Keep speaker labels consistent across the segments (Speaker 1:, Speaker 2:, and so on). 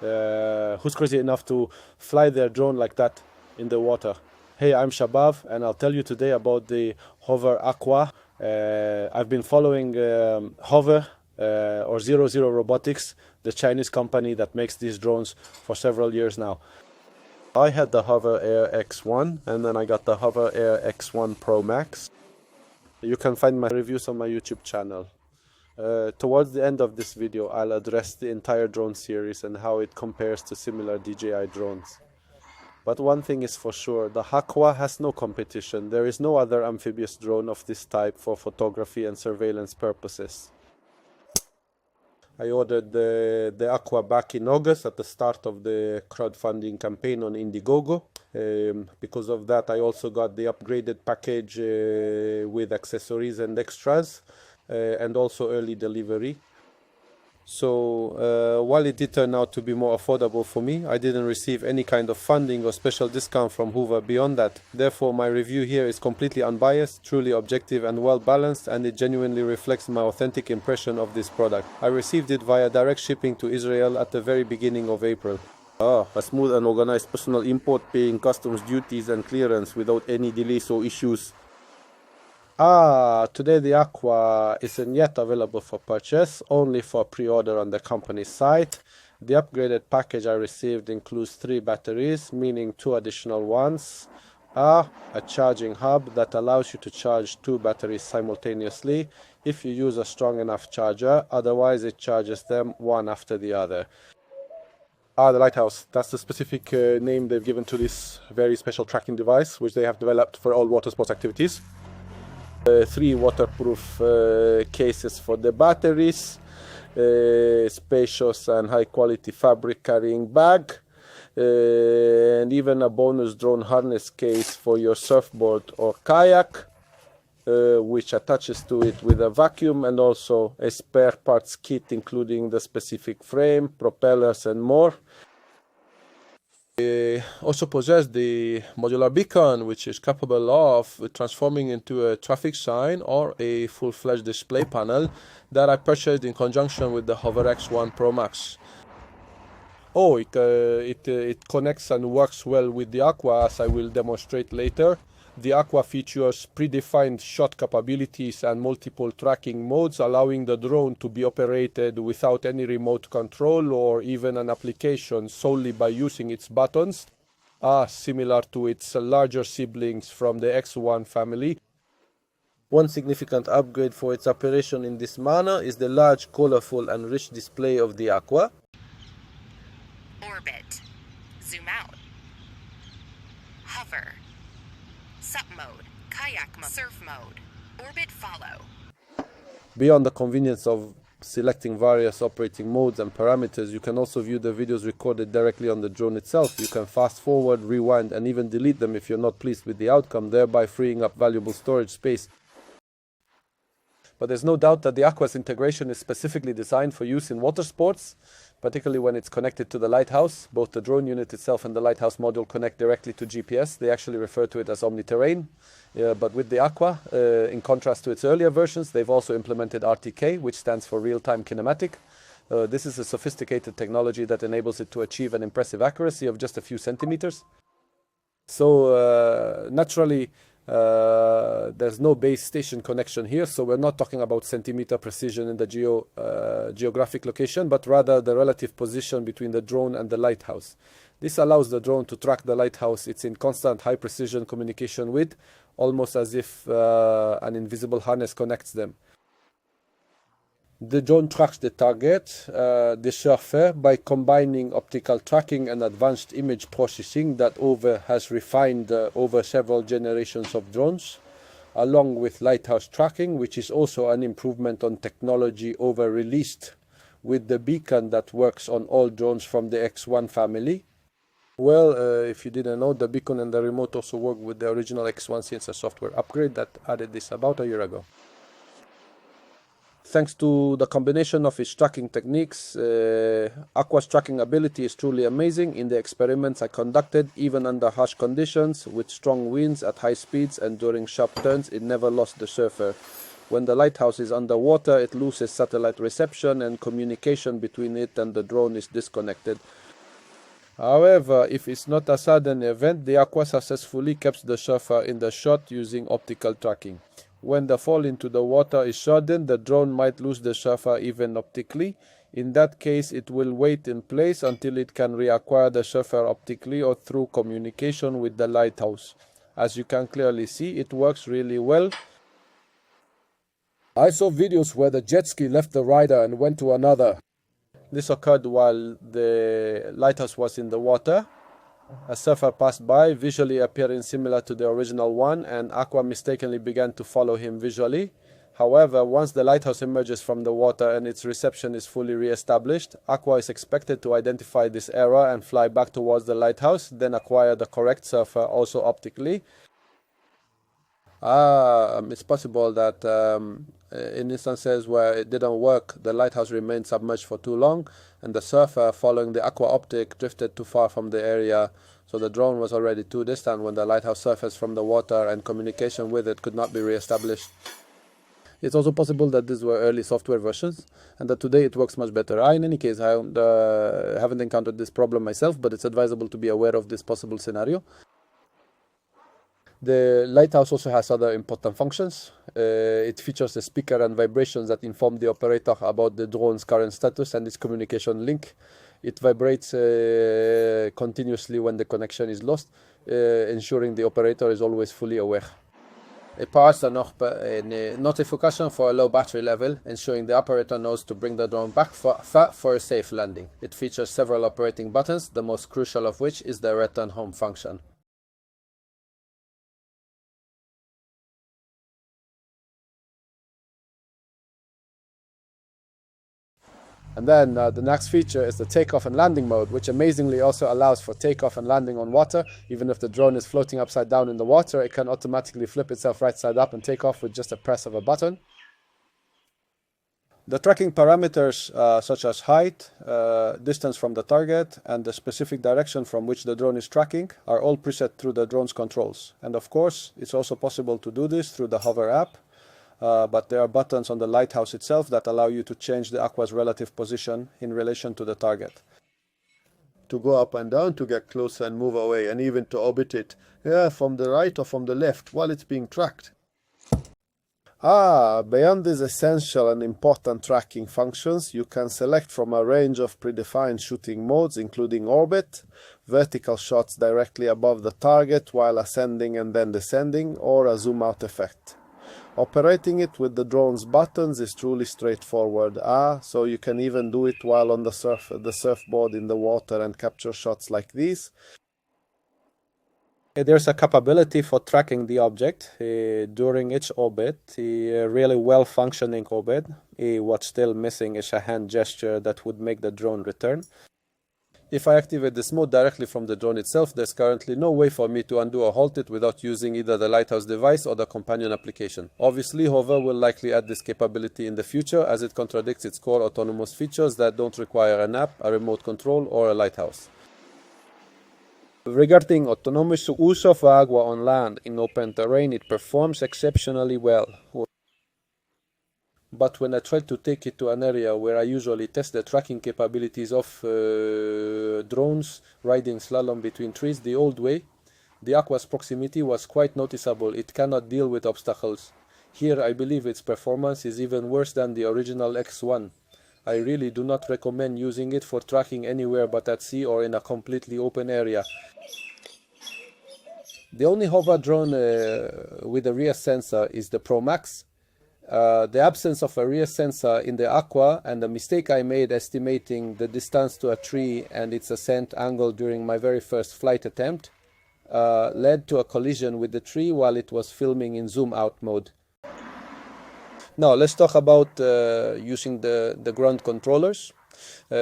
Speaker 1: Who's crazy enough to fly their drone like that in the water? Hey, I'm Shabav, and I'll tell you today about the Hover Aqua. I've been following Hover or 00 Robotics, the Chinese company that makes these drones, for several years now. I had the Hover Air X1, and then I got the Hover Air X1 Pro Max. You can find my reviews on my YouTube channel. Towards the end of this video, I'll address the entire drone series and how it compares to similar DJI drones. But one thing is for sure, the Aqua has no competition. There is no other amphibious drone of this type for photography and surveillance purposes. I ordered the Aqua back in August at the start of the crowdfunding campaign on Indiegogo. Because of that, I also got the upgraded package with accessories and extras. And also early delivery. So while it did turn out to be more affordable for me, I didn't receive any kind of funding or special discount from Hover beyond that. Therefore, my review here is completely unbiased, truly objective and well balanced, and it genuinely reflects my authentic impression of this product. I received it via direct shipping to Israel at the very beginning of April. A smooth and organized personal import, paying customs duties and clearance without any delays or issues. Today the Aqua isn't yet available for purchase, only for pre-order on the company's site. The upgraded package I received includes 3 batteries, meaning 2 additional ones. A charging hub that allows you to charge 2 batteries simultaneously if you use a strong enough charger, otherwise it charges them one after the other. The lighthouse, that's the specific name they've given to this very special tracking device, which they have developed for all water sports activities. 3 waterproof cases for the batteries, spacious and high quality fabric carrying bag, and even a bonus drone harness case for your surfboard or kayak, which attaches to it with a vacuum, and also a spare parts kit including the specific frame, propellers and more. Also possess the modular beacon, which is capable of transforming into a traffic sign or a full-fledged display panel that I purchased in conjunction with the Hover X1 Pro Max. It connects and works well with the Aqua, as I will demonstrate later. The Aqua features predefined shot capabilities and multiple tracking modes, allowing the drone to be operated without any remote control or even an application, solely by using its buttons, similar to its larger siblings from the X1 family. One significant upgrade for its operation in this manner is the large, colorful and rich display of the Aqua.
Speaker 2: Orbit. Zoom out. Hover. Sup mode, kayak mode, surf mode, orbit follow.
Speaker 1: Beyond the convenience of selecting various operating modes and parameters, you can also view the videos recorded directly on the drone itself. You can fast forward, rewind and even delete them if you're not pleased with the outcome, thereby freeing up valuable storage space. But there's no doubt that the Aqua's integration is specifically designed for use in water sports, particularly when it's connected to the lighthouse. Both the drone unit itself and the lighthouse module connect directly to GPS. They actually refer to it as omni-terrain. But with the Aqua, in contrast to its earlier versions, they've also implemented RTK, which stands for real-time kinematic. This is a sophisticated technology that enables it to achieve an impressive accuracy of just a few centimeters. So naturally, there's no base station connection here, so we're not talking about centimeter precision in the geographic location, but rather the relative position between the drone and the lighthouse. This allows the drone to track the lighthouse it's in constant high precision communication with, almost as if an invisible harness connects them. The drone tracks the target, the surfer, by combining optical tracking and advanced image processing that Hover has refined over several generations of drones, along with lighthouse tracking, which is also an improvement on technology Hover released with the beacon that works on all drones from the X1 family. Well, if you didn't know, the beacon and the remote also work with the original X1 sensor software upgrade that added this about a year ago. Thanks to the combination of its tracking techniques, Aqua's tracking ability is truly amazing. In the experiments I conducted, even under harsh conditions, with strong winds at high speeds and during sharp turns, it never lost the surfer. When the lighthouse is underwater, it loses satellite reception and communication between it and the drone is disconnected. However, if it's not a sudden event, the Aqua successfully keeps the surfer in the shot using optical tracking. When the fall into the water is sudden, the drone might lose the surfer even optically. In that case, it will wait in place until it can reacquire the surfer optically or through communication with the lighthouse. As you can clearly see, it works really well. I saw videos where the jet ski left the rider and went to another. This occurred while the lighthouse was in the water. A surfer passed by, visually appearing similar to the original one, and Aqua mistakenly began to follow him visually. However, once the lighthouse emerges from the water and its reception is fully re-established, Aqua is expected to identify this error and fly back towards the lighthouse, then acquire the correct surfer also optically. It's possible that in instances where it didn't work, the lighthouse remained submerged for too long, and the surfer following the aqua optic drifted too far from the area, so the drone was already too distant when the lighthouse surfaced from the water and communication with it could not be re-established. It's also possible that these were early software versions and that today it works much better. In any case, I haven't encountered this problem myself, but it's advisable to be aware of this possible scenario. The lighthouse also has other important functions. It features a speaker and vibrations that inform the operator about the drone's current status and its communication link. It vibrates continuously when the connection is lost, ensuring the operator is always fully aware. It powers eine notification for a low battery level, ensuring the operator knows to bring the drone back for a safe landing. It features several operating buttons, the most crucial of which is the return home function. And then the next feature is the takeoff and landing mode, which amazingly also allows for takeoff and landing on water. Even if the drone is floating upside down in the water, it can automatically flip itself right side up and take off with just a press of a button. The tracking parameters such as height, distance from the target, and the specific direction from which the drone is tracking are all preset through the drone's controls. And of course, it's also possible to do this through the Hover app. But there are buttons on the lighthouse itself that allow you to change the aqua's relative position in relation to the target. To go up and down, to get closer and move away, and even to orbit it from the right or from the left while it's being tracked. Beyond these essential and important tracking functions, you can select from a range of predefined shooting modes, including orbit, vertical shots directly above the target while ascending and then descending, or a zoom out effect. Operating it with the drone's buttons is truly straightforward, so you can even do it while on the surfboard in the water and capture shots like these. There's a capability for tracking the object during its orbit, a really well-functioning orbit. What's still missing is a hand gesture that would make the drone return. If I activate this mode directly from the drone itself, there's currently no way for me to undo or halt it without using either the lighthouse device or the companion application. Obviously, Hover will likely add this capability in the future, as it contradicts its core autonomous features that don't require an app, a remote control, or a lighthouse. Regarding autonomous use of Agua on land in open terrain, it performs exceptionally well. But when I try to take it to an area where I usually test the tracking capabilities of drones riding slalom between trees the old way, the Aqua's proximity was quite noticeable. It cannot deal with obstacles. Here I believe its performance is even worse than the original X1. I really do not recommend using it for tracking anywhere but at sea or in a completely open area. The only hover drone with a rear sensor is the Pro Max. The absence of a rear sensor in the Aqua and the mistake I made estimating the distance to a tree and its ascent angle during my very first flight attempt led to a collision with the tree while it was filming in zoom out mode. Now let's talk about using the ground controllers.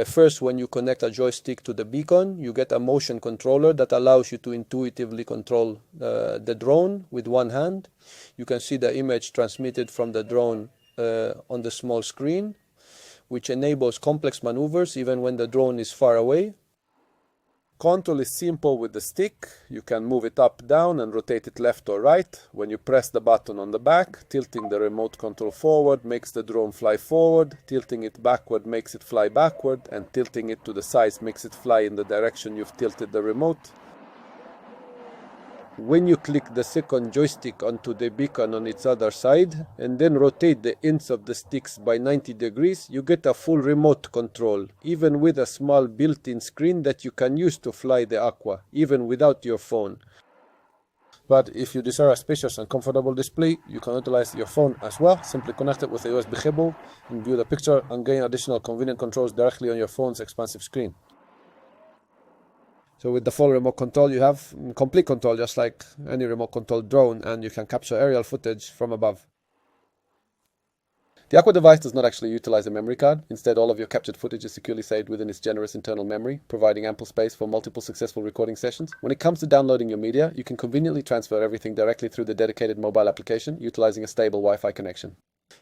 Speaker 1: First, when you connect a joystick to the beacon, you get a motion controller that allows you to intuitively control the drone with one hand. You can see the image transmitted from the drone on the small screen, which enables complex maneuvers even when the drone is far away. Control is simple with the stick. You can move it up, down, and rotate it left or right. When you press the button on the back, tilting the remote control forward makes the drone fly forward, tilting it backward makes it fly backward, and tilting it to the sides makes it fly in the direction you've tilted the remote. When you click the second joystick onto the beacon on its other side, and then rotate the ends of the sticks by 90 degrees, you get a full remote control, even with a small built-in screen that you can use to fly the Aqua, even without your phone. But if you desire a spacious and comfortable display, you can utilize your phone as well. Simply connect it with a USB cable and view the picture and gain additional convenient controls directly on your phone's expansive screen. So with the full remote control, you have complete control, just like any remote control drone, and you can capture aerial footage from above. The Aqua device does not actually utilize a memory card. Instead, all of your captured footage is securely saved within its generous internal memory, providing ample space for multiple successful recording sessions. When it comes to downloading your media, you can conveniently transfer everything directly through the dedicated mobile application, utilizing a stable Wi-Fi connection.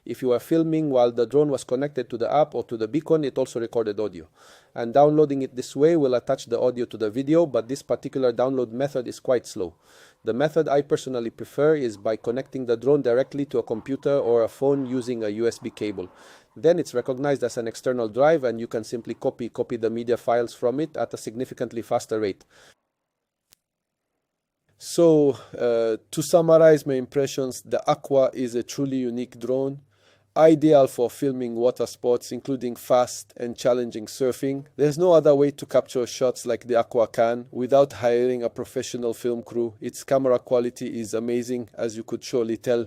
Speaker 1: If you are filming while the drone was connected to the app or to the beacon, it also recorded audio. And downloading it this way will attach the audio to the video, but this particular download method is quite slow. The method I personally prefer is by connecting the drone directly to a computer or a phone using a USB cable. Then it's recognized as an external drive and you can simply copy the media files from it at a significantly faster rate. So, to summarize my impressions, the Aqua is a truly unique drone, ideal for filming water sports, including fast and challenging surfing. There's no other way to capture shots like the Aqua can without hiring a professional film crew. Its camera quality is amazing, as you could surely tell.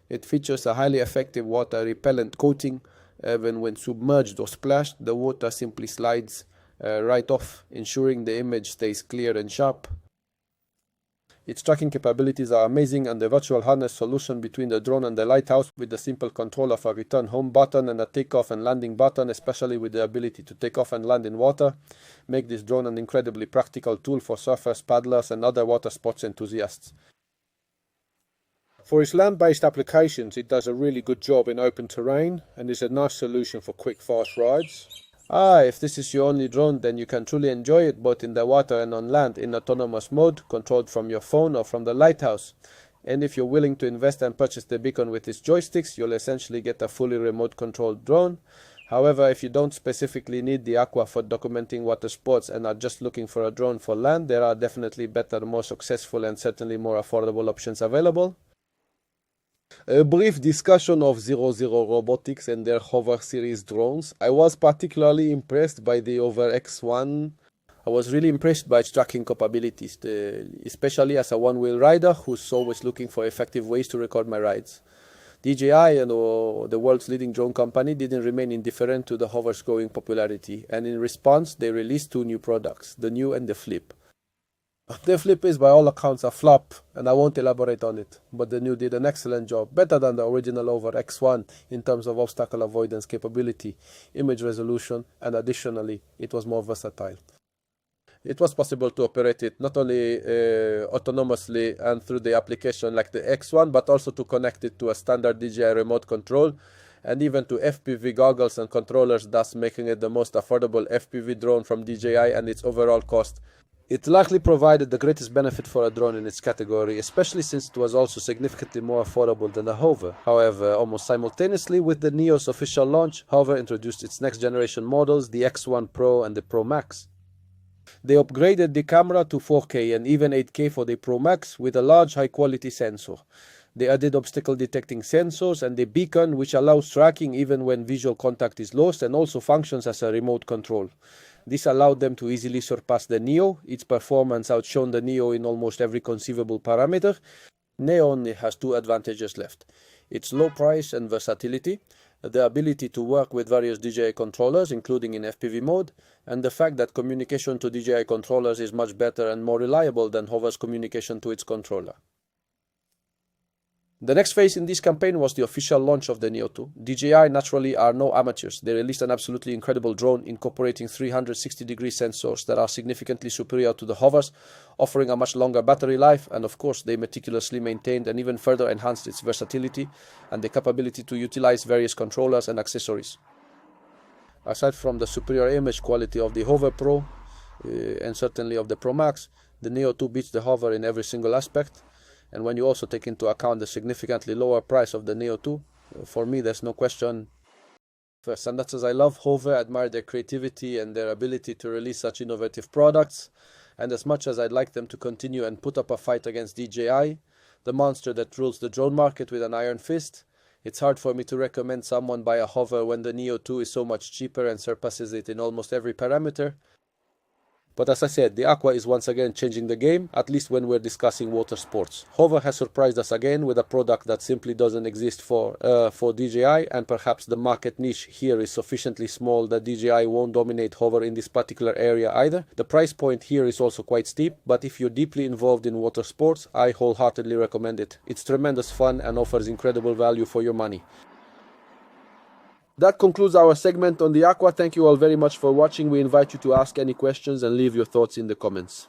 Speaker 1: It features a highly effective water repellent coating. Even when submerged or splashed, the water simply slides right off, ensuring the image stays clear and sharp. Its tracking capabilities are amazing, and the virtual harness solution between the drone and the lighthouse with the simple control of a return home button and a takeoff and landing button, especially with the ability to take off and land in water, make this drone an incredibly practical tool for surfers, paddlers, and other water sports enthusiasts. For its land-based applications, it does a really good job in open terrain and is a nice solution for quick, fast rides. If this is your only drone, then you can truly enjoy it both in the water and on land in autonomous mode, controlled from your phone or from the lighthouse. And if you're willing to invest and purchase the beacon with its joysticks, you'll essentially get a fully remote controlled drone. However, if you don't specifically need the Aqua for documenting water sports and are just looking for a drone for land, there are definitely better, more successful, and certainly more affordable options available. A brief discussion of 00 Robotics and their Hover series drones. I was particularly impressed by the Hover X1. I was really impressed by its tracking capabilities, especially as a one-wheel rider who's always looking for effective ways to record my rides. DJI, the world's leading drone company, didn't remain indifferent to the Hover's growing popularity, and in response they released two new products, the New and the Flip. The Flip is by all accounts a flop, and I won't elaborate on it, but the New did an excellent job, better than the original Hover X1 in terms of obstacle avoidance capability, image resolution, and additionally, it was more versatile. It was possible to operate it not only autonomously and through the application like the X1, but also to connect it to a standard DJI remote control, and even to FPV goggles and controllers, thus making it the most affordable FPV drone from DJI and its overall cost. It likely provided the greatest benefit for a drone in its category, especially since it was also significantly more affordable than the Hover. However, almost simultaneously with the Neo's official launch, Hover introduced its next generation models, the X1 Pro and the Pro Max. They upgraded the camera to 4K and even 8K for the Pro Max with a large high-quality sensor. They added obstacle detecting sensors and the beacon, which allows tracking even when visual contact is lost and also functions as a remote control. This allowed them to easily surpass the Neo. Its performance outshone the Neo in almost every conceivable parameter. Neo only has two advantages left: its low price and versatility, the ability to work with various DJI controllers, including in FPV mode, and the fact that communication to DJI controllers is much better and more reliable than Hover's communication to its controller. The next phase in this campaign was the official launch of the Neo 2. DJI naturally are no amateurs. They released an absolutely incredible drone incorporating 360-degree sensors that are significantly superior to the Hovers, offering a much longer battery life, and of course they meticulously maintained and even further enhanced its versatility and the capability to utilize various controllers and accessories. Aside from the superior image quality of the Hover Pro, and certainly of the Pro Max, the Neo 2 beats the Hover in every single aspect. And when you also take into account the significantly lower price of the Neo 2, for me there's no question. First, and that's as I love Hover, admire their creativity and their ability to release such innovative products. And as much as I'd like them to continue and put up a fight against DJI, the monster that rules the drone market with an iron fist, it's hard for me to recommend someone buy a Hover when the Neo 2 is so much cheaper and surpasses it in almost every parameter. But as I said, the Aqua is once again changing the game, at least when we're discussing water sports. Hover has surprised us again with a product that simply doesn't exist for DJI, and perhaps the market niche here is sufficiently small that DJI won't dominate Hover in this particular area either. The price point here is also quite steep, but if you're deeply involved in water sports, I wholeheartedly recommend it. It's tremendous fun and offers incredible value for your money. That concludes our segment on the Aqua. Thank you all very much for watching. We invite you to ask any questions and leave your thoughts in the comments.